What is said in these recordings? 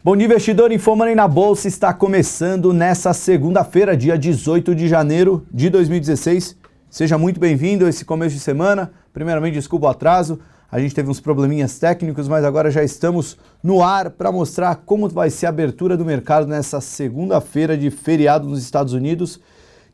Bom dia, investidor. InfoMoney na Bolsa está começando nessa segunda-feira, dia 18 de janeiro de 2016. Seja muito bem-vindo a esse começo de semana. Primeiramente, desculpa o atraso. A gente teve uns probleminhas técnicos, mas agora já estamos no ar para mostrar como vai ser a abertura do mercado nessa segunda-feira de feriado nos Estados Unidos,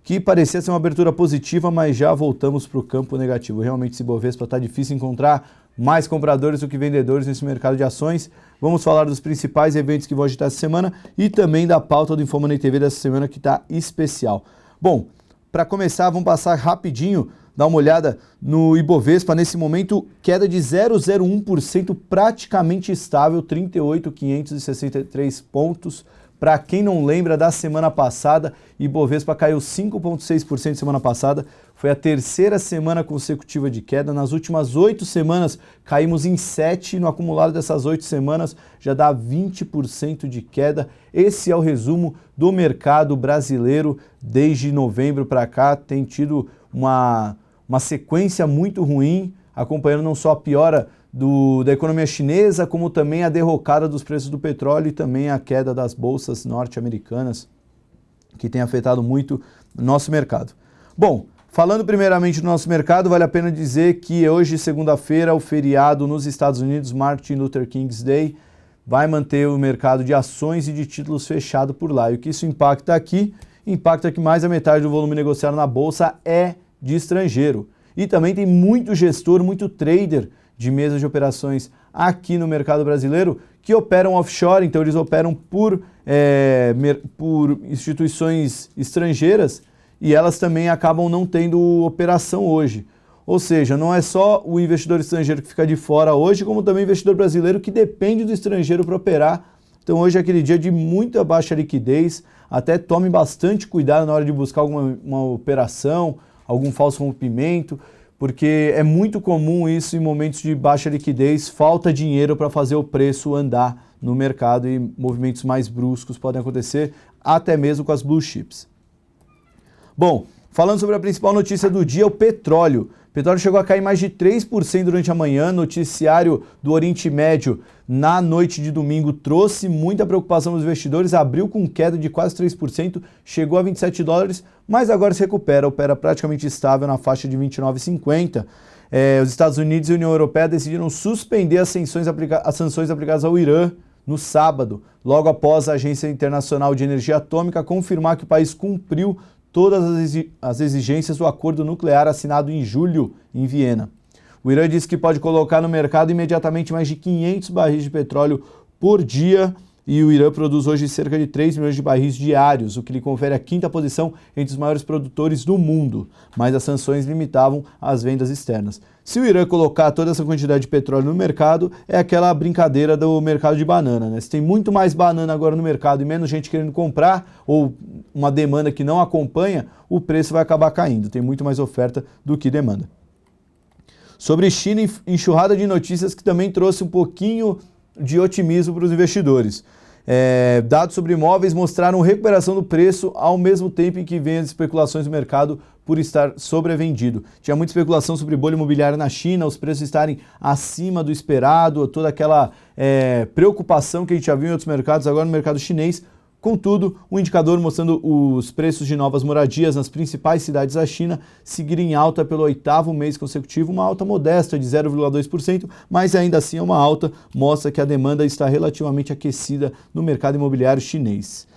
que parecia ser uma abertura positiva, mas já voltamos para o campo negativo. Realmente, esse Bovespa está difícil encontrar mais compradores do que vendedores nesse mercado de ações. Vamos falar dos principais eventos que vão agitar essa semana e também da pauta do InfoMoney TV dessa semana, que está especial. Bom, para começar, vamos passar rapidinho, dar uma olhada no Ibovespa. Nesse momento, queda de 0,01%, praticamente estável, 38.563 pontos. Para quem não lembra, da semana passada, Ibovespa caiu 5,6% semana passada. Foi a terceira semana consecutiva de queda. Nas últimas 8 semanas, caímos em 7. No acumulado dessas 8 semanas, já dá 20% de queda. Esse é o resumo do mercado brasileiro desde novembro para cá. Tem tido uma sequência muito ruim, acompanhando não só a piora da economia chinesa, como também a derrocada dos preços do petróleo e também a queda das bolsas norte-americanas, que tem afetado muito o nosso mercado. Bom, falando primeiramente do nosso mercado, vale a pena dizer que hoje, segunda-feira, o feriado nos Estados Unidos, Martin Luther King's Day, vai manter o mercado de ações e de títulos fechado por lá. E o que isso impacta aqui? Impacta que mais da metade do volume negociado na bolsa é de estrangeiro. E também tem muito gestor, muito trader de mesas de operações aqui no mercado brasileiro que operam offshore, então eles operam por instituições estrangeiras e elas também acabam não tendo operação hoje. Ou seja, não é só o investidor estrangeiro que fica de fora hoje, como também o investidor brasileiro que depende do estrangeiro para operar. Então hoje é aquele dia de muita baixa liquidez, até tome bastante cuidado na hora de buscar uma operação, algum falso rompimento, porque é muito comum isso em momentos de baixa liquidez, falta dinheiro para fazer o preço andar no mercado e movimentos mais bruscos podem acontecer até mesmo com as blue chips. Bom, falando sobre a principal notícia do dia, o petróleo. O petróleo chegou a cair mais de 3% durante a manhã. Noticiário do Oriente Médio na noite de domingo trouxe muita preocupação nos investidores, abriu com queda de quase 3%, chegou a 27 dólares, mas agora se recupera, opera praticamente estável na faixa de 29,50. Os Estados Unidos e a União Europeia decidiram suspender as sanções aplicadas ao Irã no sábado, logo após a Agência Internacional de Energia Atômica confirmar que o país cumpriu todas as exigências do acordo nuclear assinado em julho em Viena. O Irã disse que pode colocar no mercado imediatamente mais de 500 barris de petróleo por dia e o Irã produz hoje cerca de 3 milhões de barris diários, o que lhe confere a 5ª posição entre os maiores produtores do mundo, mas as sanções limitavam as vendas externas. Se o Irã colocar toda essa quantidade de petróleo no mercado, é aquela brincadeira do mercado de banana, né? Se tem muito mais banana agora no mercado e menos gente querendo comprar, ou uma demanda que não acompanha, o preço vai acabar caindo. Tem muito mais oferta do que demanda. Sobre China, enxurrada de notícias que também trouxe um pouquinho de otimismo para os investidores. Dados sobre imóveis mostraram recuperação do preço ao mesmo tempo em que vem as especulações do mercado por estar sobrevendido. Tinha muita especulação sobre bolha imobiliária na China, os preços estarem acima do esperado, toda aquela preocupação que a gente já viu em outros mercados, agora no mercado chinês. Contudo, um indicador mostrando os preços de novas moradias nas principais cidades da China seguirem em alta pelo 8º mês consecutivo, uma alta modesta de 0,2%, mas ainda assim é uma alta, mostra que a demanda está relativamente aquecida no mercado imobiliário chinês.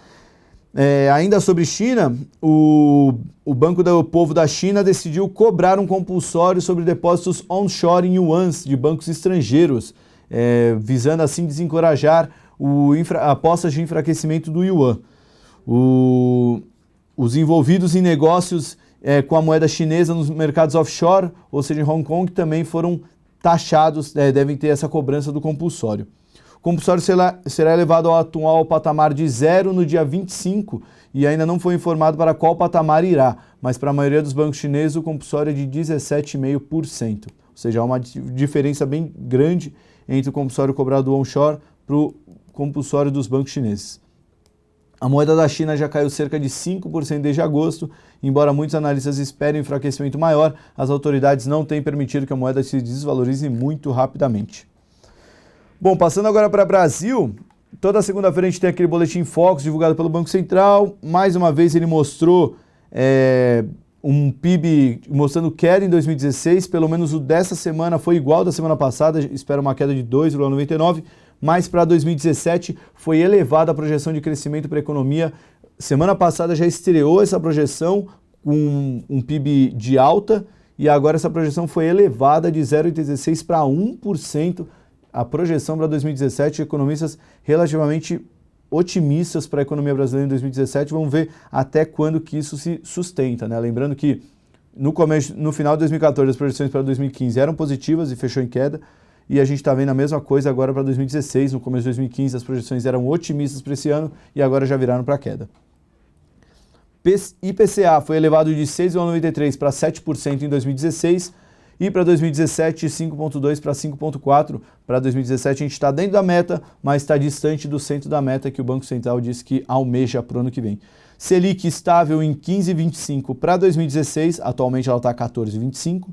Ainda sobre China, o Banco do Povo da China decidiu cobrar um compulsório sobre depósitos onshore em yuans de bancos estrangeiros, visando assim desencorajar apostas de enfraquecimento do yuan. Os envolvidos em negócios com a moeda chinesa nos mercados offshore, ou seja, em Hong Kong, também foram taxados, devem ter essa cobrança do compulsório. O compulsório será elevado ao atual patamar de 0 no dia 25 e ainda não foi informado para qual patamar irá, mas para a maioria dos bancos chineses o compulsório é de 17,5%. Ou seja, há uma diferença bem grande entre o compulsório cobrado onshore para o compulsório dos bancos chineses. A moeda da China já caiu cerca de 5% desde agosto. Embora muitos analistas esperem um enfraquecimento maior, as autoridades não têm permitido que a moeda se desvalorize muito rapidamente. Bom, passando agora para o Brasil, Toda segunda-feira a gente tem aquele boletim Focus divulgado pelo Banco Central. Mais uma vez ele mostrou um PIB mostrando queda em 2016, pelo menos o dessa semana foi igual ao da semana passada, espera uma queda de 2,99%, mas para 2017 foi elevada a projeção de crescimento para a economia. Semana passada já estreou essa projeção com um PIB de alta e agora essa projeção foi elevada de 0,86% para 1%. A projeção para 2017, economistas relativamente otimistas para a economia brasileira em 2017, vamos ver até quando que isso se sustenta, né? Lembrando que no final de 2014 as projeções para 2015 eram positivas e fechou em queda, e a gente está vendo a mesma coisa agora para 2016, no começo de 2015 as projeções eram otimistas para esse ano e agora já viraram para queda. IPCA foi elevado de 6,93% para 7% em 2016, e para 2017, 5,2% para 5,4%. Para 2017 a gente está dentro da meta, mas está distante do centro da meta que o Banco Central disse que almeja para o ano que vem. Selic estável em 15,25% para 2016, atualmente ela está 14,25%.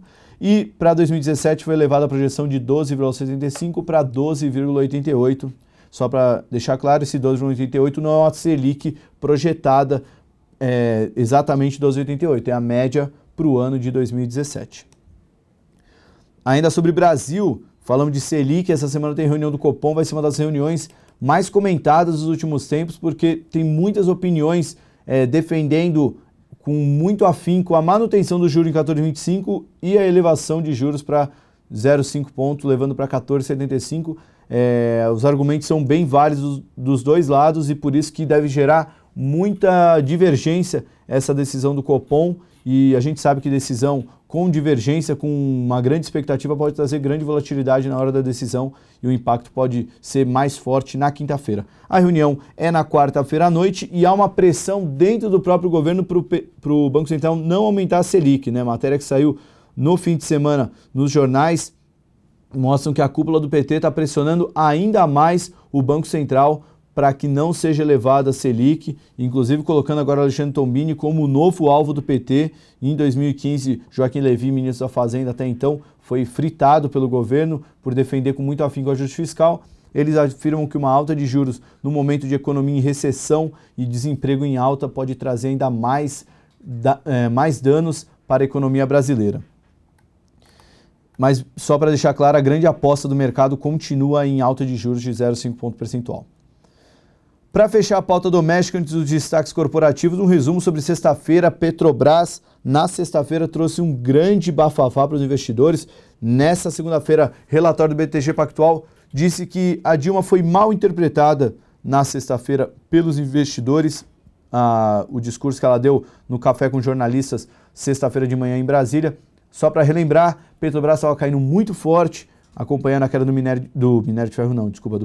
E para 2017 foi elevada a projeção de 12,75% para 12,88%. Só para deixar claro, esse 12,88% não é uma Selic projetada exatamente 12,88%, é a média para o ano de 2017. Ainda sobre Brasil, falamos de Selic, essa semana tem reunião do Copom, vai ser uma das reuniões mais comentadas dos últimos tempos, porque tem muitas opiniões defendendo com muito afinco a manutenção do juro em 14,25 e a elevação de juros para 0,5 ponto, levando para 14,75. Os argumentos são bem válidos dos dois lados e por isso que deve gerar muita divergência essa decisão do Copom, e a gente sabe que decisão com divergência, com uma grande expectativa, pode trazer grande volatilidade na hora da decisão e o impacto pode ser mais forte na quinta-feira. A reunião é na quarta-feira à noite e há uma pressão dentro do próprio governo para o Banco Central não aumentar a Selic, né? Matéria que saiu no fim de semana nos jornais mostram que a cúpula do PT está pressionando ainda mais o Banco Central para que não seja elevada a Selic, inclusive colocando agora Alexandre Tombini como o novo alvo do PT. Em 2015, Joaquim Levy, ministro da Fazenda, até então, foi fritado pelo governo por defender com muito afinco o ajuste fiscal. Eles afirmam que uma alta de juros no momento de economia em recessão e desemprego em alta pode trazer ainda mais danos para a economia brasileira. Mas só para deixar claro, a grande aposta do mercado continua em alta de juros de 0,5 ponto percentual. Para fechar a pauta doméstica, antes dos destaques corporativos, um resumo sobre sexta-feira. Petrobras, na sexta-feira, trouxe um grande bafafá para os investidores. Nessa segunda-feira, relatório do BTG Pactual disse que a Dilma foi mal interpretada na sexta-feira pelos investidores. O discurso que ela deu no café com jornalistas sexta-feira de manhã em Brasília. Só para relembrar, Petrobras estava caindo muito forte, acompanhando a queda do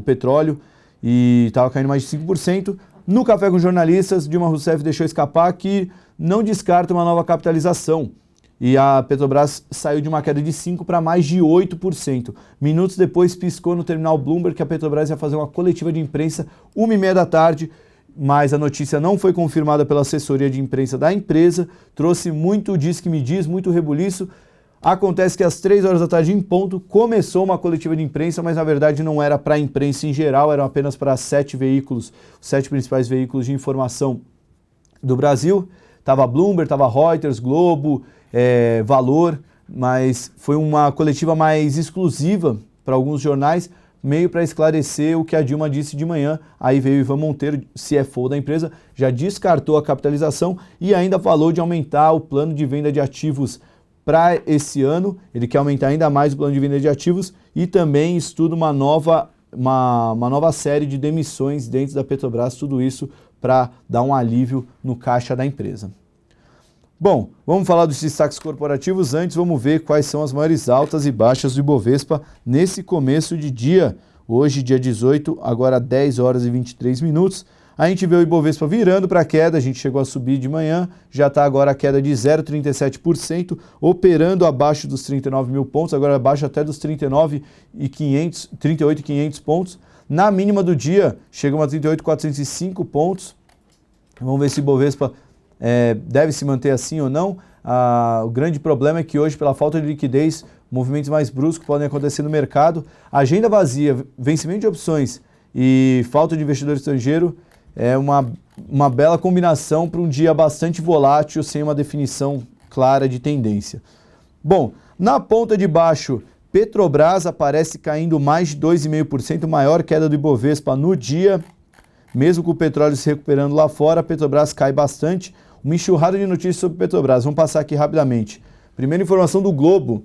petróleo, e estava caindo mais de 5%. No café com jornalistas, Dilma Rousseff deixou escapar que não descarta uma nova capitalização. E a Petrobras saiu de uma queda de 5% para mais de 8%. Minutos depois, piscou no terminal Bloomberg que a Petrobras ia fazer uma coletiva de imprensa 1h30 da tarde, mas a notícia não foi confirmada pela assessoria de imprensa da empresa, trouxe muito diz-que-me-diz, muito rebuliço. Acontece que às 3 horas da tarde em ponto começou uma coletiva de imprensa, mas na verdade não era para a imprensa em geral, eram apenas para 7 veículos, os 7 principais veículos de informação do Brasil. Estava Bloomberg, estava Reuters, Globo, Valor, mas foi uma coletiva mais exclusiva para alguns jornais, meio para esclarecer o que a Dilma disse de manhã. Aí veio Ivan Monteiro, CFO da empresa, já descartou a capitalização e ainda falou de aumentar o plano de venda de ativos para esse ano. Ele quer aumentar ainda mais o plano de venda de ativos e também estuda uma nova série de demissões dentro da Petrobras, tudo isso para dar um alívio no caixa da empresa. Bom, vamos falar dos destaques corporativos. Antes, vamos ver quais são as maiores altas e baixas do Ibovespa nesse começo de dia. Hoje, dia 18, agora 10 horas e 23 minutos. A gente vê o Ibovespa virando para a queda, a gente chegou a subir de manhã, já está agora a queda de 0,37%, operando abaixo dos 39 mil pontos, agora abaixo até dos 38.500 pontos. Na mínima do dia, chegamos a 38.405 pontos. Vamos ver se o Ibovespa deve se manter assim ou não. O grande problema é que hoje, pela falta de liquidez, movimentos mais bruscos podem acontecer no mercado. Agenda vazia, vencimento de opções e falta de investidor estrangeiro é uma bela combinação para um dia bastante volátil, sem uma definição clara de tendência. Bom, na ponta de baixo, Petrobras aparece caindo mais de 2,5%, maior queda do Ibovespa no dia. Mesmo com o petróleo se recuperando lá fora, a Petrobras cai bastante. Uma enxurrada de notícias sobre Petrobras. Vamos passar aqui rapidamente. Primeira informação do Globo.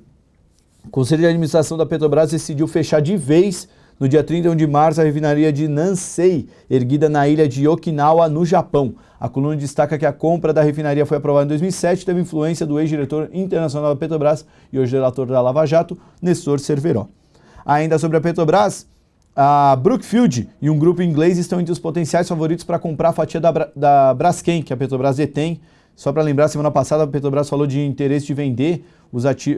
O Conselho de Administração da Petrobras decidiu fechar de vez, no dia 31 de março, a refinaria de Nansei, erguida na ilha de Okinawa, no Japão. A coluna destaca que a compra da refinaria foi aprovada em 2007 e teve influência do ex-diretor internacional da Petrobras e hoje relator da Lava Jato, Nestor Cerveró. Ainda sobre a Petrobras, a Brookfield e um grupo inglês estão entre os potenciais favoritos para comprar a fatia da Braskem, que a Petrobras detém. Só para lembrar, semana passada a Petrobras falou de interesse de vender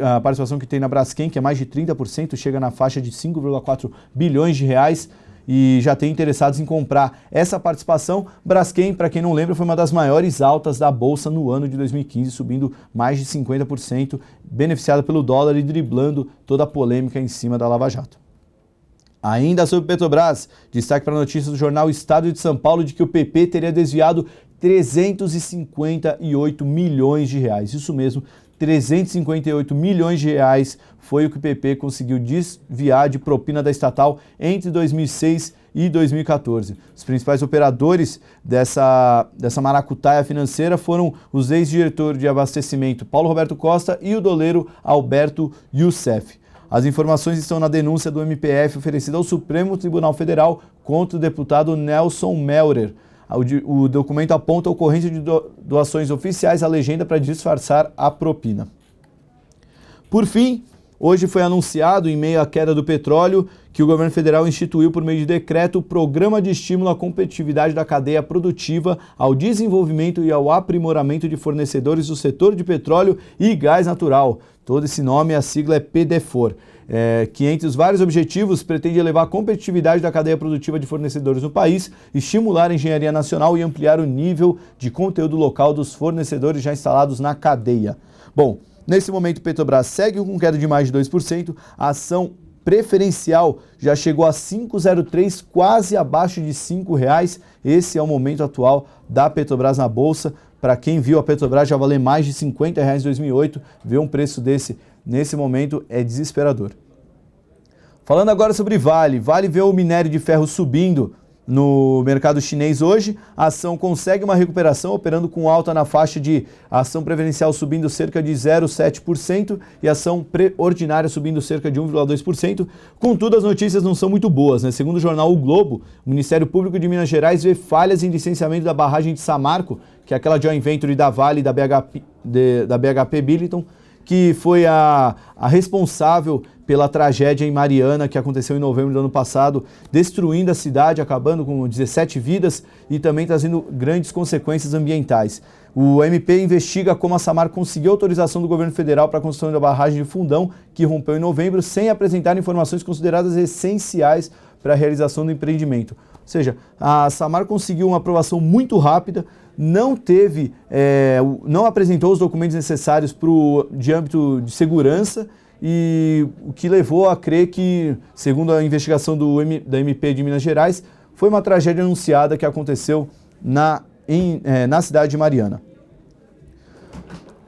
a participação que tem na Braskem, que é mais de 30%, chega na faixa de 5,4 bilhões de reais e já tem interessados em comprar essa participação. Braskem, para quem não lembra, foi uma das maiores altas da Bolsa no ano de 2015, subindo mais de 50%, beneficiada pelo dólar e driblando toda a polêmica em cima da Lava Jato. Ainda sobre Petrobras, destaque para a notícia do jornal Estado de São Paulo de que o PP teria desviado 358 milhões de reais. Isso mesmo, 358 milhões de reais foi o que o PP conseguiu desviar de propina da estatal entre 2006 e 2014. Os principais operadores dessa maracutaia financeira foram os ex-diretores de abastecimento Paulo Roberto Costa e o doleiro Alberto Youssef. As informações estão na denúncia do MPF oferecida ao Supremo Tribunal Federal contra o deputado Nelson Melrer. O documento aponta a ocorrência de doações oficiais à legenda para disfarçar a propina. Por fim, hoje foi anunciado, em meio à queda do petróleo, que o governo federal instituiu por meio de decreto o Programa de Estímulo à Competitividade da Cadeia Produtiva, ao Desenvolvimento e ao Aprimoramento de Fornecedores do Setor de Petróleo e Gás Natural. Todo esse nome, a sigla é PDFOR. Que entre os vários objetivos pretende elevar a competitividade da cadeia produtiva de fornecedores no país, estimular a engenharia nacional e ampliar o nível de conteúdo local dos fornecedores já instalados na cadeia. Bom, nesse momento Petrobras segue com queda de mais de 2%, a ação preferencial já chegou a 5,03, quase abaixo de R$ 5,00. Esse é o momento atual da Petrobras na Bolsa. Para quem viu a Petrobras já valer mais de R$ 50 em 2008, ver um preço desse nesse momento é desesperador. Falando agora sobre Vale. Vale vê o minério de ferro subindo no mercado chinês hoje. A ação consegue uma recuperação, operando com alta na faixa de ação preferencial subindo cerca de 0,7% e ação ordinária subindo cerca de 1,2%. Contudo, as notícias não são muito boas, né? Segundo o jornal O Globo, o Ministério Público de Minas Gerais vê falhas em licenciamento da barragem de Samarco, que é aquela joint venture da Vale e da BHP Billiton, que foi a responsável pela tragédia em Mariana, que aconteceu em novembro do ano passado, destruindo a cidade, acabando com 17 vidas e também trazendo grandes consequências ambientais. O MP investiga como a Samarco conseguiu autorização do governo federal para a construção da barragem de Fundão, que rompeu em novembro, sem apresentar informações consideradas essenciais para a realização do empreendimento. Ou seja, a Samarco conseguiu uma aprovação muito rápida, não apresentou os documentos necessários de âmbito de segurança, e o que levou a crer que, segundo a investigação da MP de Minas Gerais, foi uma tragédia anunciada que aconteceu na cidade de Mariana.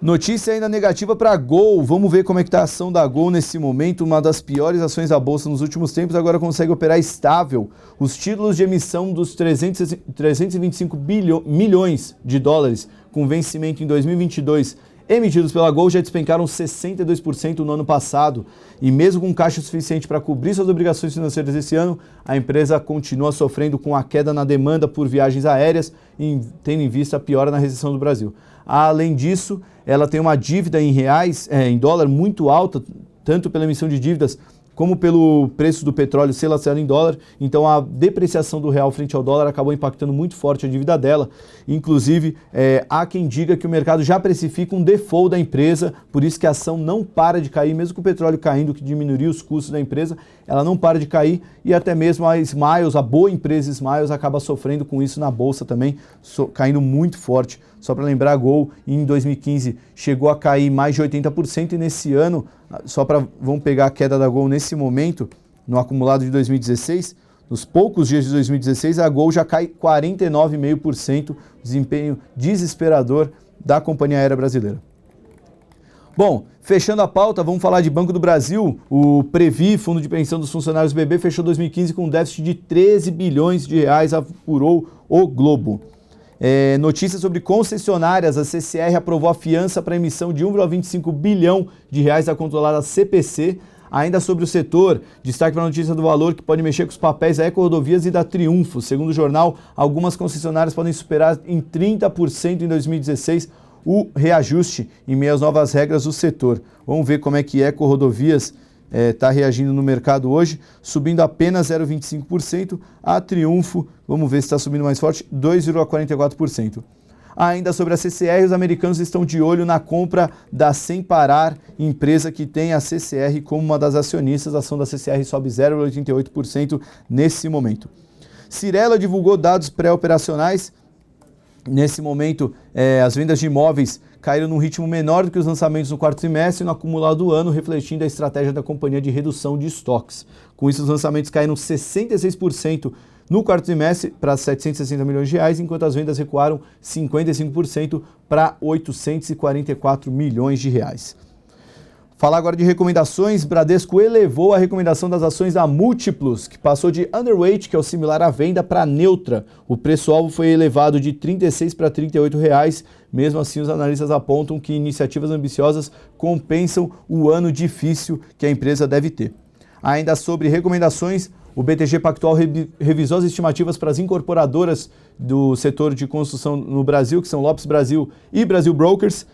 Notícia ainda negativa para a Gol. Vamos ver como é que está a ação da Gol nesse momento, uma das piores ações da Bolsa nos últimos tempos, agora consegue operar estável. Os títulos de emissão dos 325 milhões de dólares com vencimento em 2022 emitidos pela Gol já despencaram 62% no ano passado. E mesmo com caixa suficiente para cobrir suas obrigações financeiras esse ano, a empresa continua sofrendo com a queda na demanda por viagens aéreas, tendo em vista a piora na recessão do Brasil. Além disso, ela tem uma dívida em dólar muito alta, tanto pela emissão de dívidas como pelo preço do petróleo ser lastreado em dólar. Então a depreciação do real frente ao dólar acabou impactando muito forte a dívida dela. Inclusive, há quem diga que o mercado já precifica um default da empresa, por isso que a ação não para de cair, mesmo com o petróleo caindo, que diminuiria os custos da empresa, ela não para de cair, e até mesmo a Smiles, a boa empresa Smiles, acaba sofrendo com isso na bolsa também, caindo muito forte. Só para lembrar, a Gol em 2015 chegou a cair mais de 80% e nesse ano, vamos pegar a queda da Gol nesse momento, no acumulado de 2016, Nos poucos dias de 2016, a Gol já cai 49,5%, desempenho desesperador da Companhia Aérea Brasileira. Bom, fechando a pauta, vamos falar de Banco do Brasil. O Previ, Fundo de Pensão dos Funcionários BB, fechou 2015 com um déficit de 13 bilhões de reais, apurou o Globo. Notícias sobre concessionárias, a CCR aprovou a fiança para emissão de 1,25 bilhão de reais da controlada CPC. Ainda sobre o setor, destaque para a notícia do Valor, que pode mexer com os papéis da Ecorodovias e da Triunfo. Segundo o jornal, algumas concessionárias podem superar em 30% em 2016 o reajuste em meio às novas regras do setor. Vamos ver como é que Ecorodovias está reagindo no mercado hoje, subindo apenas 0,25%. A Triunfo, vamos ver se está subindo mais forte, 2,44%. Ainda sobre a CCR, os americanos estão de olho na compra da Sem Parar, empresa que tem a CCR como uma das acionistas. A ação da CCR sobe 0,88% nesse momento. Cyrela divulgou dados pré-operacionais. Nesse momento, as vendas de imóveis caíram num ritmo menor do que os lançamentos no quarto trimestre e no acumulado do ano, refletindo a estratégia da companhia de redução de estoques. Com isso, os lançamentos caíram 66% no quarto trimestre para 760 milhões de reais, enquanto as vendas recuaram 55% para 844 milhões de reais. Falar agora de recomendações. Bradesco elevou a recomendação das ações da Múltiplos, que passou de underweight, que é o similar à venda, para neutra. O preço-alvo foi elevado de R$ 36 para R$ 38 reais. Mesmo assim, os analistas apontam que iniciativas ambiciosas compensam o ano difícil que a empresa deve ter. Ainda sobre recomendações, o BTG Pactual revisou as estimativas para as incorporadoras do setor de construção no Brasil, que são Lopes Brasil e Brasil Brokers,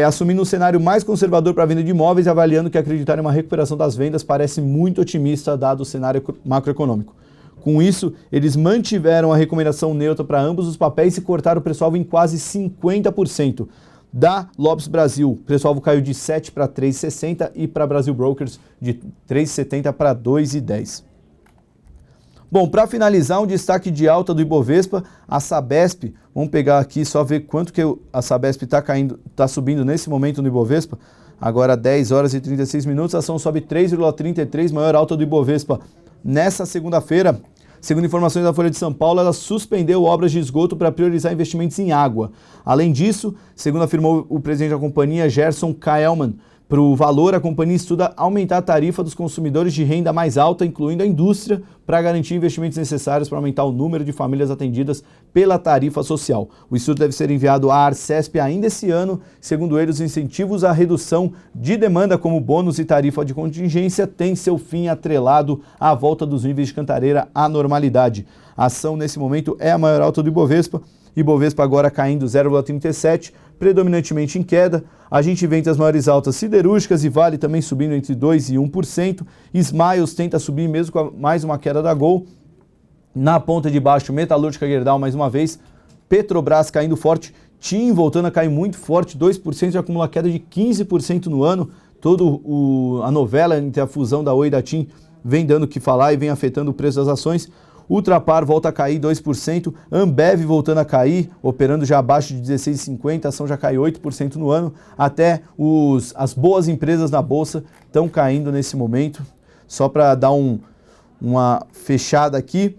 assumindo um cenário mais conservador para a venda de imóveis e avaliando que acreditar em uma recuperação das vendas parece muito otimista dado o cenário macroeconômico. Com isso, eles mantiveram a recomendação neutra para ambos os papéis e cortaram o preço-alvo em quase 50%. Da Lopes Brasil, o preço-alvo caiu de 7 para 3,60 e para Brasil Brokers de 3,70 para 2,10. Bom, para finalizar, um destaque de alta do Ibovespa, a Sabesp. Vamos pegar aqui só ver quanto que a Sabesp está subindo nesse momento no Ibovespa. Agora 10 horas e 36 minutos, a ação sobe 3,33, maior alta do Ibovespa. Nessa segunda-feira, segundo informações da Folha de São Paulo, ela suspendeu obras de esgoto para priorizar investimentos em água. Além disso, segundo afirmou o presidente da companhia, Gerson Kaelman, para o Valor, a companhia estuda aumentar a tarifa dos consumidores de renda mais alta, incluindo a indústria, para garantir investimentos necessários para aumentar o número de famílias atendidas pela tarifa social. O estudo deve ser enviado à Arcesp ainda esse ano. Segundo ele, os incentivos à redução de demanda, como bônus e tarifa de contingência, têm seu fim atrelado à volta dos níveis de Cantareira à normalidade. A ação, nesse momento, é a maior alta do Ibovespa. Ibovespa agora caindo 0,37%, predominantemente em queda. A gente vê entre as maiores altas siderúrgicas e Vale também subindo entre 2% e 1%. Smiles tenta subir mesmo com mais uma queda da Gol. Na ponta de baixo, Metalúrgica Gerdau mais uma vez. Petrobras caindo forte. TIM voltando a cair muito forte, 2%, já acumula queda de 15% no ano. Toda a novela entre a fusão da Oi e da TIM vem dando o que falar e vem afetando o preço das ações. Ultrapar volta a cair 2%, Ambev voltando a cair, operando já abaixo de 16,50, a ação já cai 8% no ano, até as boas empresas na Bolsa estão caindo nesse momento. Só para dar uma fechada aqui,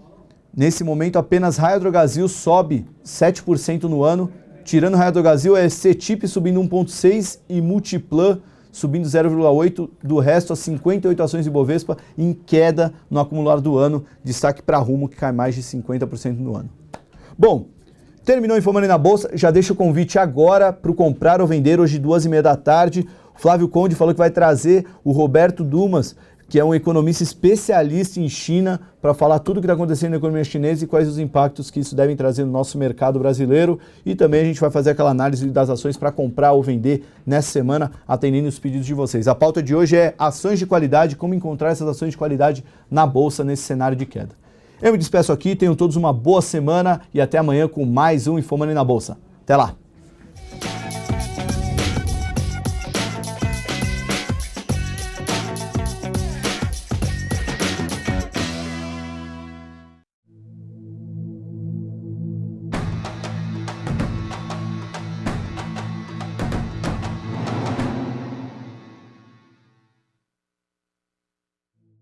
nesse momento apenas Raia Drogasil sobe 7% no ano, tirando Raia Drogasil é CETIP subindo 1,6% e Multiplan subindo 0,8%, do resto as 58 ações de Ibovespa em queda no acumulado do ano, destaque para Rumo que cai mais de 50% no ano. Bom, terminou Informando na Bolsa, já deixa o convite agora para o Comprar ou Vender, hoje 2h30 da tarde. O Flávio Conde falou que vai trazer o Roberto Dumas, que é um economista especialista em China, para falar tudo o que está acontecendo na economia chinesa e quais os impactos que isso deve trazer no nosso mercado brasileiro. E também a gente vai fazer aquela análise das ações para comprar ou vender nessa semana, atendendo os pedidos de vocês. A pauta de hoje é ações de qualidade, como encontrar essas ações de qualidade na Bolsa nesse cenário de queda. Eu me despeço aqui, tenham todos uma boa semana e até amanhã com mais um Informando na Bolsa. Até lá!